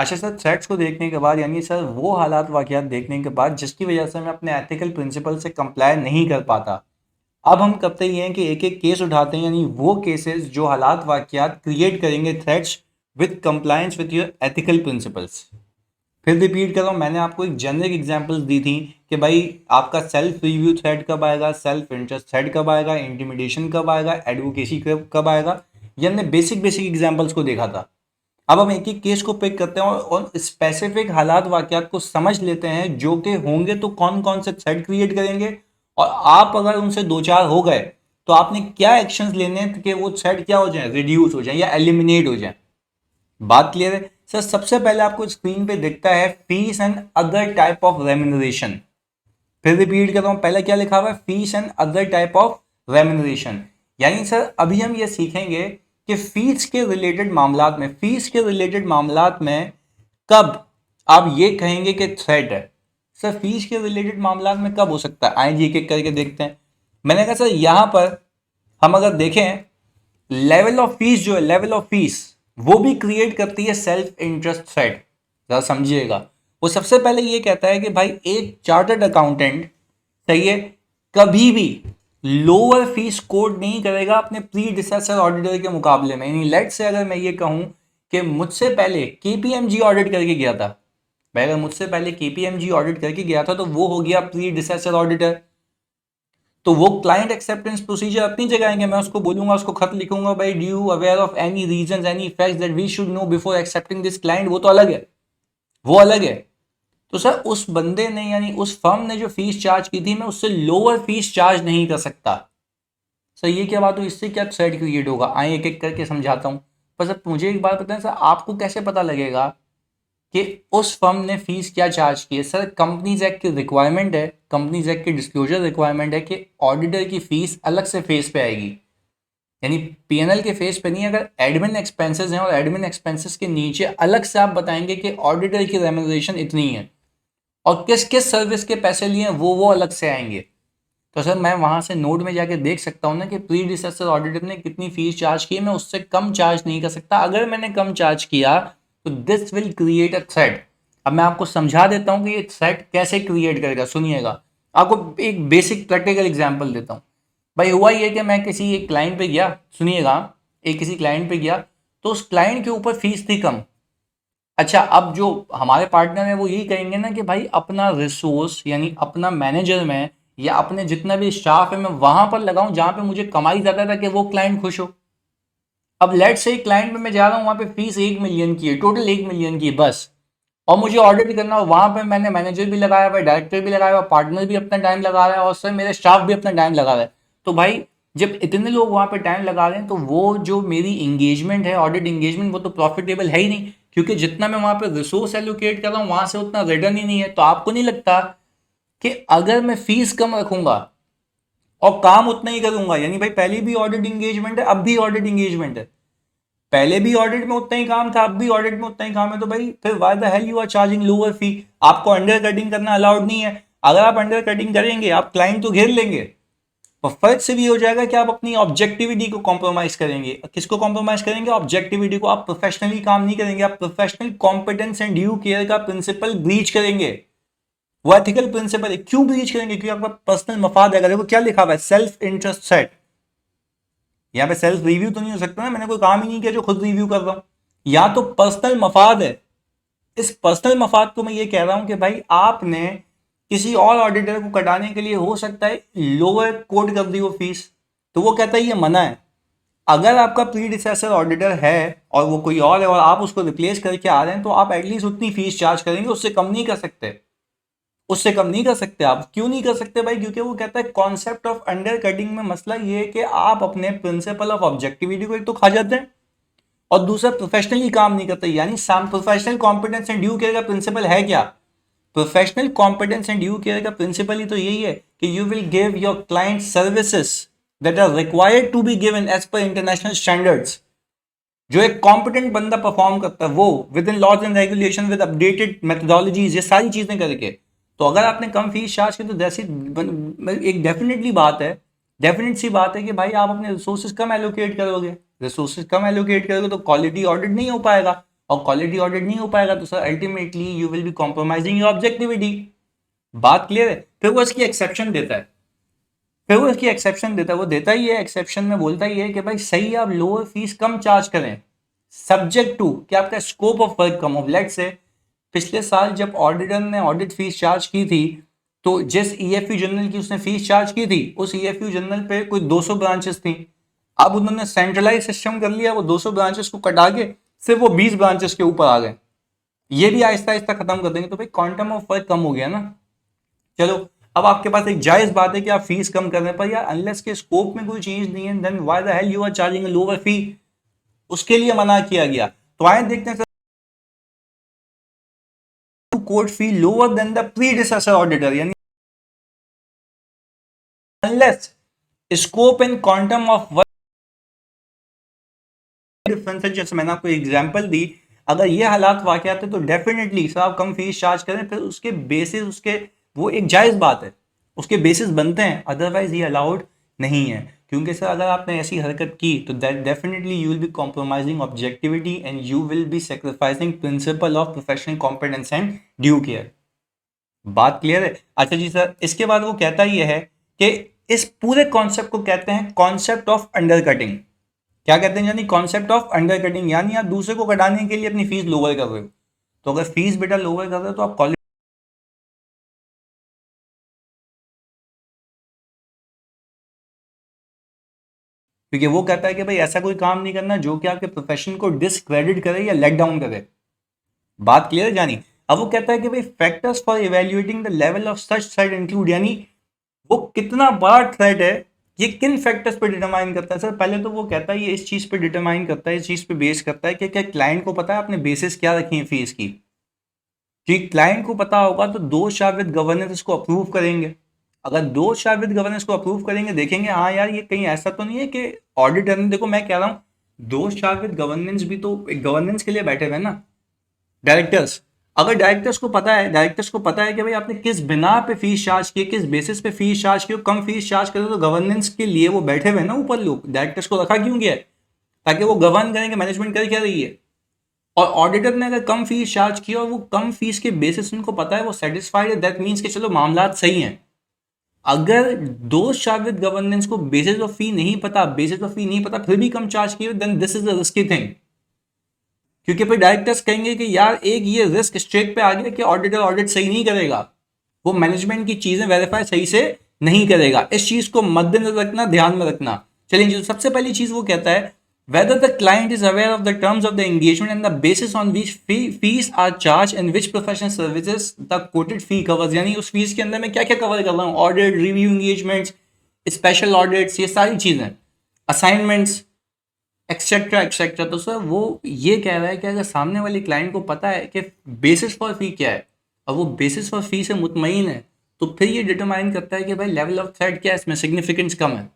अच्छा sir, threats को देखने के बाद यानी सर वो हालात वाकयात देखने के बाद जिसकी वजह से मैं अपने एथिकल प्रिंसिपल से कंप्लाई नहीं कर पाता, अब हम करते ही हैं कि एक एक केस उठाते हैं, यानी वो केसेस जो हालात वाकयात क्रिएट करेंगे threats with compliance with your ethical principles. फिर रिपीट कर रहा हूँ, मैंने आपको एक जेनरिक एग्जांपल्स दी थी कि भाई आपका सेल्फ रिव्यू थ्रेड कब आएगा, सेल्फ इंटरेस्ट थ्रेड कब आएगा, इंटिमिडेशन कब आएगा, एडवोकेसी कब आएगा। ये हमने बेसिक बेसिक एग्जांपल्स को देखा था। अब हम एक एक केस को पिक करते हैं और स्पेसिफिक हालात वाकयात को समझ लेते हैं जो कि होंगे तो कौन कौन से थ्रेड क्रिएट करेंगे, और आप अगर उनसे दो चार हो गए तो आपने क्या एक्शंस लेने हैं कि वो थ्रेड क्या हो जाए, रिड्यूस हो जाए या एलिमिनेट हो जाए। बात क्लियर है सर? सबसे पहले आपको स्क्रीन पे दिखता है fees and other type of remuneration. फिर रिपीट कर रहा हूं, पहले क्या लिखा हुआ है, fees and other type of remuneration. यानी सर अभी हम ये सीखेंगे कि फीस के रिलेटेड मामलात में, फीस के रिलेटेड मामलात में कब आप ये कहेंगे कि थ्रेट है। सर फीस के रिलेटेड मामलात में कब हो सकता है, आइए एक एक करके देखते हैं। मैंने कहा सर यहां पर हम अगर देखें, लेवल ऑफ फीस जो है, लेवल ऑफ फीस वो भी क्रिएट करती है सेल्फ इंटरेस्ट थ्रेड। जरा समझिएगा, वो सबसे पहले ये कहता है कि भाई एक चार्टर्ड अकाउंटेंट, सही है, कभी भी लोअर फीस कोड नहीं करेगा अपने प्री डिसेसर ऑडिटर के मुकाबले में। यानी लेट से अगर मैं ये कहूं कि मुझसे पहले केपीएमजी ऑडिट करके गया था, भाई अगर मुझसे पहले केपीएमजी ऑडिट करके गया था तो वो हो गया प्री डिसेसर ऑडिटर। तो वो क्लाइंट एक्सेप्टेंस प्रोसीजर अपनी जगह आएंगे, मैं उसको बोलूंगा, उसको खत लिखूंगा, भाई do you aware of any reasons any facts that we should know before accepting this client, वो तो अलग है, वो अलग है। तो सर उस बंदे ने यानी उस फर्म ने जो फीस चार्ज की थी मैं उससे लोअर फीस चार्ज नहीं कर सकता। सर ये क्या बात हुई, इससे क्या थ्रेड क्रिएट होगा, आए एक एक करके समझाता हूँ। पर सर मुझे एक बात बताएं, सर आपको कैसे पता लगेगा कि उस फर्म ने फीस क्या चार्ज की है? सर कंपनीज एक्ट की रिक्वायरमेंट है, कंपनीज एक्ट की डिस्क्लोजर रिक्वायरमेंट है कि ऑडिटर की फीस अलग से फेस पे आएगी, यानी पीएनएल के फेस पे नहीं। अगर एडमिन एक्सपेंसेस हैं और एडमिन एक्सपेंसेस के नीचे अलग से आप बताएंगे कि ऑडिटर की रेम्यूनरेशन इतनी है और किस किस सर्विस के पैसे लिए हैं वो अलग से आएंगे। तो सर मैं वहां से नोट में जाके देख सकता हूँ ना कि प्री डिसेसर ऑडिटर ने कितनी फीस चार्ज की है, मैं उससे कम चार्ज नहीं कर सकता। अगर मैंने कम चार्ज किया तो this will create a threat. अब मैं आपको समझा देता हूँ कि ये थ्रेट कैसे क्रिएट करेगा, सुनिएगा। आपको एक बेसिक प्रैक्टिकल एग्जाम्पल देता हूँ। भाई हुआ ये कि मैं किसी एक क्लाइंट पे गया, सुनिएगा, एक किसी क्लाइंट पे गया तो उस क्लाइंट के ऊपर फीस थी कम। अच्छा, अब जो हमारे पार्टनर है वो यही कहेंगे ना कि भाई अपना रिसोर्स यानी अपना मैनेजर में या अपने जितना भी स्टाफ है मैं वहां पर लगाऊं जहां पे मुझे कमाई ज्यादा ताकि वो क्लाइंट खुश हो। अब लेट से क्लाइंट में मैं जा रहा हूं, वहां पे फीस 1 मिलियन की है, टोटल 1 मिलियन की है बस, और मुझे ऑडिट करना हो, वहां पे मैंने मैनेजर भी लगाया हुआ है, डायरेक्टर भी लगाया हुआ है, पार्टनर भी अपना टाइम लगा रहा है और सर मेरे स्टाफ भी अपना टाइम लगा रहा है। तो भाई जब इतने लोग वहां पे टाइम लगा रहे हैं तो वो जो मेरी इंगेजमेंट है, ऑडिट इंगेजमेंट, वो तो प्रॉफिटेबल है ही नहीं, क्योंकि जितना मैं वहां पे रिसोर्स एलोकेट कर रहा हूँ वहां से उतना रिटर्न ही नहीं है। तो आपको नहीं लगता कि अगर मैं फीस कम रखूंगा और काम उतना ही करूंगा, यानी भाई पहले भी ऑडिट इंगेजमेंट है, अब भी ऑडिट इंगेजमेंट है, पहले भी ऑडिट में उतना ही काम था, अब भी ऑडिट में उतना ही काम है, तो भाई फिर why the hell you are charging lower fee? आपको अंडर कटिंग करना अलाउड नहीं है। अगर आप अंडर कटिंग करेंगे आप क्लाइंट तो घेर लेंगे, और फर्क से भी हो जाएगा कि आप अपनी ऑब्जेक्टिविटी को कॉम्प्रोमाइज करेंगे। किसको कॉम्प्रोमाइज करेंगे? ऑब्जेक्टिविटी को। आप प्रोफेशनली काम नहीं करेंगे, आप professional competence and due care का प्रिंसिपल ब्रीच करेंगे। वो एथिकल प्रिंसिपल है, क्यों ब्रीच करेंगे? क्योंकि आपका पर्सनल मफाद है। देखो क्या लिखा हुआ है, सेल्फ इंटरेस्ट सेट। यहाँ पे सेल्फ रिव्यू तो नहीं हो सकता ना, मैंने कोई काम ही नहीं किया जो खुद रिव्यू कर रहा हूं। या तो पर्सनल मफाद है, इस पर्सनल मफाद को मैं ये कह रहा हूं कि भाई आपने किसी और ऑडिटर को कटाने के लिए हो सकता है लोअर कोड कर दी हो फीस, तो वो कहता है ये मना है। अगर आपका प्रीडिसेसर ऑडिटर है और वो कोई और है और आप उसको रिप्लेस करके आ रहे हैं तो आप एटलीस्ट उतनी फीस चार्ज करेंगे, उससे कम नहीं कर सकते। उससे कम नहीं कर सकते। आप क्यों नहीं कर सकते भाई? क्योंकि वो कहता है कॉन्सेप्ट ऑफ अंडर कटिंग में मसला ये है कि आप अपने प्रिंसिपल ऑफ ऑब्जेक्टिविटी को एक तो खा जाते हैं और दूसरा प्रोफेशनली काम नहीं करते। यानी professional competence and due care का प्रिंसिपल है क्या? Professional competence and due care का प्रिंसिपल ही तो यही है कि you will give your client services that are required to be given as per international standards. जो एक कॉम्पिटेंट बंदा परफॉर्म करता है वो within laws and regulation with updated methodologies, ये सारी चीजें करके। तो अगर आपने कम फीस चार्ज की तो जैसी एक डेफिनेटली बात है, डेफिनेट सी बात है कि भाई आप अपने रिसोर्सेज कम एलोकेट करोगे। रिसोर्सेज कम एलोकेट करोगे तो क्वालिटी ऑडिट नहीं हो पाएगा, और क्वालिटी ऑडिट नहीं हो पाएगा तो sir ultimately you will be compromising your objectivity. बात क्लियर है? फिर वो इसकी एक्सेप्शन देता है, वो देता ही है एक्सेप्शन में, बोलता ही है कि भाई सही है आप लोअर फीस कम चार्ज करें, सब्जेक्ट टू कि आपका स्कोप ऑफ वर्क कम हो। लेट्स से पिछले साल जब ऑडिटर ने ऑडिट फीस चार्ज की थी, तो जिस ईएफयू जनरल की उसने फीस चार्ज की थी, उस ईएफयू जनरल पे कोई 200 ब्रांचेस थी। अब उन्होंने सेंट्रलाइज सिस्टम कर लिया, वो 200 ब्रांचेस को कटा के सिर्फ वो 20 ब्रांचेस के ऊपर आ गए। ये भी आहिस्ता आहिस्ता खत्म कर देंगे, तो भाई क्वांटम ऑफ वर्क कम हो गया ना। चलो, अब आपके पास एक जायज बात है कि आप फीस कम कर रहे हैं, पर यार अनलेस के स्कोप में कोई चेंज नहीं है, then why the hell you are charging a lower fee, उसके लिए मना किया गया। तो आए देखते हैं quote fee lower than the predecessor auditor, यानी unless scope and quantum of work difference है। जैसे मैंने आपको एग्जांपल दी, अगर ये हालात वाकयात है तो डेफिनेटली सर आप कम फीस चार्ज करें, फिर उसके बेसिस उसके वो एक जायज बात है, उसके बेसिस बनते हैं, अदरवाइज ये अलाउड नहीं है। क्योंकि सर अगर आपने ऐसी हरकत की तो definitely you will be compromising objectivity and you will be sacrificing principle of professional competence and due care. बात क्लियर है? अच्छा जी सर, इसके बाद वो कहता ही है कि इस पूरे कॉन्सेप्ट को कहते हैं कॉन्सेप्ट ऑफ अंडर कटिंग। क्या कहते हैं? यानी कॉन्सेप्ट ऑफ अंडर कटिंग, यानी आप दूसरे को कटाने के लिए अपनी फीस लोअर कर रहे हो। तो अगर फीस बेटा लोअर कर रहे हो तो आप क्वालिटी, क्योंकि वो कहता है कि भाई ऐसा कोई काम नहीं करना जो कि आपके प्रोफेशन को डिसक्रेडिट करे या लेट डाउन करे। बात क्लियर है जानी? अब वो कहता है कि भाई factors for evaluating the level of such threat include, यानी वो कितना बड़ा थ्रेट है ये किन फैक्टर्स पे डिटरमाइन करता है। सर पहले तो वो कहता है ये इस चीज पे डिटरमाइन करता है, इस चीज पे बेस करता है कि क्या क्लाइंट को पता है आपने बेसिस क्या रखी है फीस की। कि क्लाइंट को पता होगा तो दो शाविद गवर्नेंस इसको अप्रूव करेंगे। अगर दो शाविद गवर्नेंस को अप्रूव करेंगे, देखेंगे हाँ यार ये कहीं ऐसा तो नहीं है कि ऑडिटर ने, देखो मैं कह रहा हूँ दो शाविद गवर्नेंस भी तो एक गवर्नेंस के लिए बैठे हुए हैं ना, डायरेक्टर्स। अगर डायरेक्टर्स को पता है कि भाई आपने किस बिना पे फीस चार्ज की, किस बेसिस पे फीस चार्ज की, कम फीस चार्ज करे, तो गवर्नेंस के लिए वो बैठे हुए ना ऊपर लोग, डायरेक्टर्स को रखा क्यों गया है? ताकि वो गवर्न करेंगे मैनेजमेंट कर क्या रही है। और ऑडिटर ने अगर कम फीस चार्ज की और वो कम फीस के बेसिस उनको पता है वो सेटिस्फाइड है, दैट मीन्स कि चलो मामला सही है। अगर दो शाविद गवर्नेंस को बेसिस ऑफ फी नहीं पता, फिर भी कम चार्ज की, then this is a risky thing. क्योंकि फिर डायरेक्टर्स कहेंगे कि यार एक ये रिस्क स्ट्रेक पे आ गया कि ऑडिटर ऑडिट सही नहीं करेगा, वो मैनेजमेंट की चीजें वेरीफाई सही से नहीं करेगा। इस चीज को मद्देनजर रखना, ध्यान में रखना। चलिए जो सबसे पहली चीज वो कहता है, whether the client is aware of the terms of the engagement and the basis on which fees are charged and which professional services the quoted fee covers, यानी उस फीस के अंदर मैं क्या क्या कवर कर रहा हूँ, audit, review engagements, special audits, ये सारी चीजें, असाइनमेंट्स, एक्सेट्रा एक्सेट्रा। तो सर वो ये कह रहा है कि अगर सामने वाले क्लाइंट को पता है कि बेसिस फॉर फी क्या है और वो बेसिस फॉर फी से मुतमईन है, तो फिर ये डिटरमाइन करता है कि भाई लेवल ऑफ थ्रेट क्या है, इसमें सिग्निफिकेंस कम है।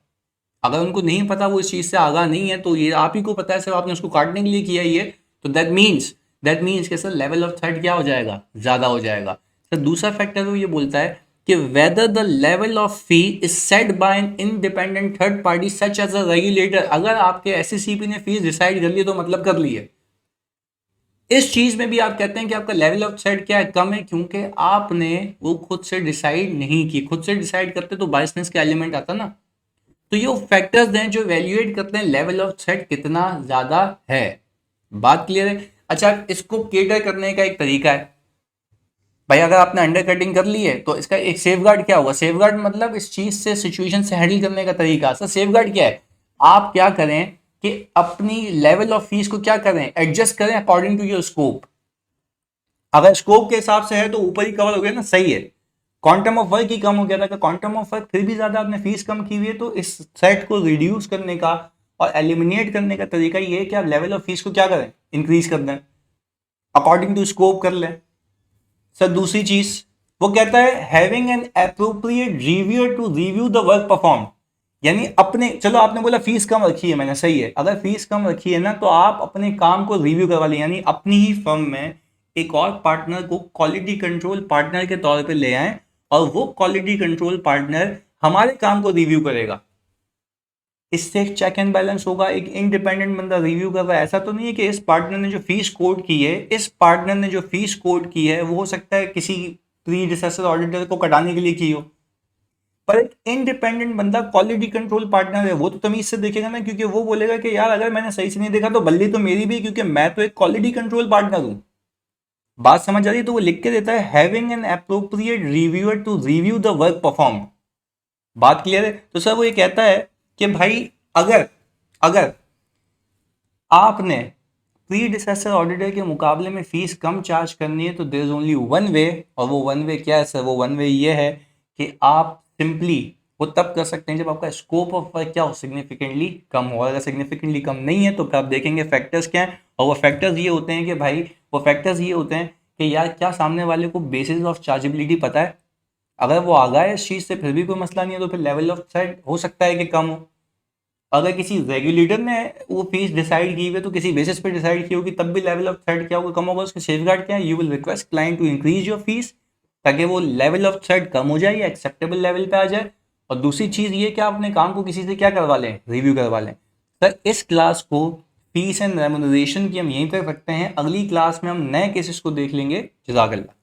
अगर उनको नहीं पता, वो इस चीज़ से आगाह नहीं है, तो ये आप ही को पता है, सिर्फ आपने उसको काटने के लिए किया ही है, तो दैट मीन्स कि सर लेवल ऑफ थ्रेट क्या हो जाएगा, ज़्यादा हो जाएगा। सर दूसरा फैक्टर वो ये बोलता है कि whether the level of fee is set by an independent third party such as a regulator. अगर आपके एससीसीपी ने फीस डिसाइड कर ली तो मतलब कर ली है। इस चीज में भी आप कहते हैं कि आपका लेवल ऑफ थ्रेट क्या है, कम है, क्योंकि आपने वो खुद से डिसाइड नहीं की। खुद से डिसाइड करते तो बायसनेस का एलिमेंट आता ना। तो ये फैक्टर्स हैं जो वैल्यूएट करते हैं लेवल ऑफ थ्रेट कितना ज्यादा है। बात क्लियर है? अच्छा, इसको केटर करने का एक तरीका है भाई, अगर आपने अंडर कटिंग कर ली है तो इसका एक सेफगार्ड क्या होगा। सेफगार्ड मतलब इस चीज से, सिचुएशन से हैंडल करने का तरीका। सर सेफगार्ड क्या है? आप क्या करें कि अपनी लेवल ऑफ फीस को क्या करें, एडजस्ट करें अकॉर्डिंग टू योर स्कोप। अगर स्कोप के हिसाब से है तो ऊपर ही कवर हो गया ना, सही है। क्वांटम ऑफ वर्क ही कम हो गया था, क्वांटम ऑफ वर्क फिर भी ज्यादा आपने फीस कम की हुई है, तो इस थ्रेट को रिड्यूस करने का और एलिमिनेट करने का तरीका ये है कि आप लेवल ऑफ फीस को क्या करें, इंक्रीज कर दें, अकॉर्डिंग टू स्कोप कर लें। सर दूसरी चीज वो कहता है having an appropriate reviewer to review the work perform, यानी अपने, चलो आपने बोला फीस कम रखी है मैंने, सही है, अगर फीस कम रखी है ना तो आप अपने काम को रिव्यू करवा लें, यानी अपनी ही फर्म में एक और पार्टनर को क्वालिटी कंट्रोल पार्टनर के तौर पे ले आए और वो क्वालिटी कंट्रोल पार्टनर हमारे काम को रिव्यू करेगा। इससे एक चेक एंड बैलेंस होगा, एक इंडिपेंडेंट बंदा रिव्यू कर रहा है। ऐसा तो नहीं है कि इस पार्टनर ने जो फीस कोट की है, इस पार्टनर ने जो फीस कोट की है वो हो सकता है किसी प्रीडिसेसर ऑडिटर को कटाने के लिए की हो, पर एक इंडिपेंडेंट बंदा क्वालिटी कंट्रोल पार्टनर है, वो तो तमीज से देखेगा ना, क्योंकि वो बोलेगा कि यार अगर मैंने सही से नहीं देखा तो बल्ली तो मेरी भी, क्योंकि मैं तो एक क्वालिटी कंट्रोल पार्टनर हूं। बात समझ आ रही है? तो वो लिख के देता है having an appropriate reviewer to review the work perform. बात क्लियर है? तो सर वो ये कहता है कि भाई अगर अगर आपने प्रीडिसेसर ऑडिटर के मुकाबले में फीस कम चार्ज करनी है तो there is only one way, और वो वन वे क्या है सर? वो वन वे ये है कि आप सिंपली वो तब कर सकते हैं जब आपका स्कोप ऑफ वर्क क्या हो, सिग्निफिकेंटली कम हो। अगर सिग्निफिकेंटली कम नहीं है तो आप देखेंगे फैक्टर्स क्या है, और वो फैक्टर्स ये होते हैं कि भाई वो फैक्टर्स ये होते हैं कि यार क्या सामने वाले को बेसिस ऑफ चार्जेबिलिटी पता है। अगर वो आ गया है इस चीज़ से फिर भी कोई मसला नहीं है तो फिर लेवल ऑफ थ्रेट हो सकता है कि कम हो। अगर किसी रेगुलेटर ने वो फीस डिसाइड की हुई है तो किसी बेसिस पे डिसाइड की होगी, तब भी लेवल ऑफ थ्रेट क्या होगा, कम होगा। उसके सेफगार्ड क्या है? You will request client to increase your fees, ताकि वो लेवल ऑफ थ्रेट कम हो जाए या एक्सेप्टेबल लेवल पे आ जाए। और दूसरी चीज़ ये कि आप अपने काम को किसी से क्या करवा लें, रिव्यू करवा लें। सर इस क्लास को फीस एंड रेम्यूनरेशन की हम यहीं तक रखते हैं, अगली क्लास में हम नए केसेस को देख लेंगे। जज़ाकल्लाह।